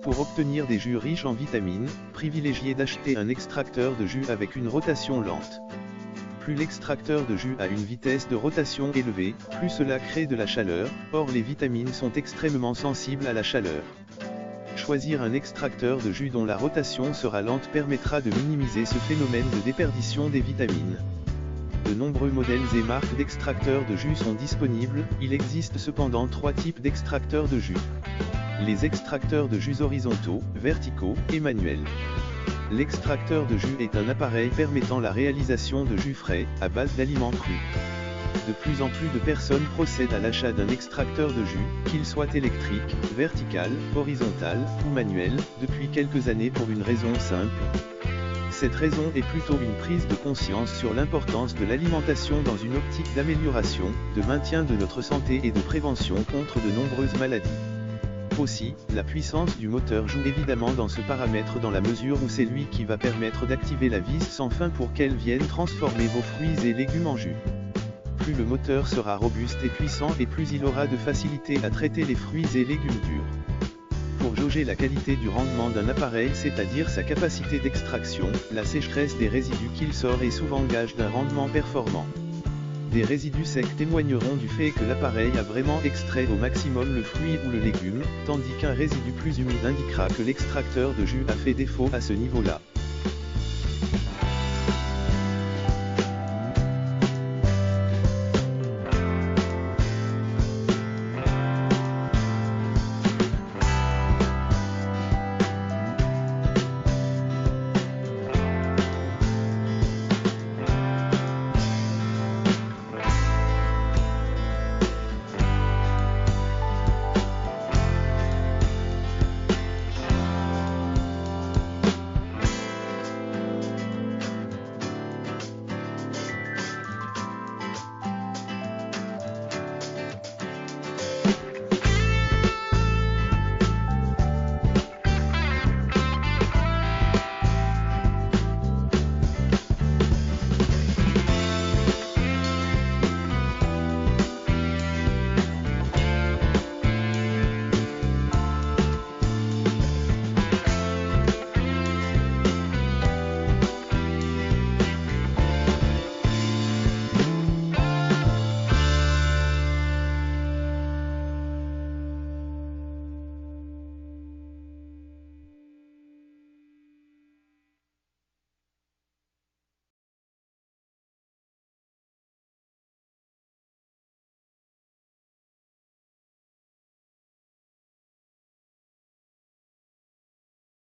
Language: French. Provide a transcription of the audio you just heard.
Pour obtenir des jus riches en vitamines, privilégiez d'acheter un extracteur de jus avec une rotation lente. Plus l'extracteur de jus a une vitesse de rotation élevée, plus cela crée de la chaleur, or les vitamines sont extrêmement sensibles à la chaleur. Choisir un extracteur de jus dont la rotation sera lente permettra de minimiser ce phénomène de déperdition des vitamines. De nombreux modèles et marques d'extracteurs de jus sont disponibles, il existe cependant 3 types d'extracteurs de jus. Les extracteurs de jus horizontaux, verticaux et manuels. L'extracteur de jus est un appareil permettant la réalisation de jus frais, à base d'aliments crus. De plus en plus de personnes procèdent à l'achat d'un extracteur de jus, qu'il soit électrique, vertical, horizontal ou manuel, depuis quelques années pour une raison simple. Cette raison est plutôt une prise de conscience sur l'importance de l'alimentation dans une optique d'amélioration, de maintien de notre santé et de prévention contre de nombreuses maladies. Aussi, la puissance du moteur joue évidemment dans ce paramètre dans la mesure où c'est lui qui va permettre d'activer la vis sans fin pour qu'elle vienne transformer vos fruits et légumes en jus. Plus le moteur sera robuste et puissant et plus il aura de facilité à traiter les fruits et légumes durs. Pour jauger la qualité du rendement d'un appareil, c'est-à-dire sa capacité d'extraction, la sécheresse des résidus qu'il sort est souvent gage d'un rendement performant. Des résidus secs témoigneront du fait que l'appareil a vraiment extrait au maximum le fruit ou le légume, tandis qu'un résidu plus humide indiquera que l'extracteur de jus a fait défaut à ce niveau-là.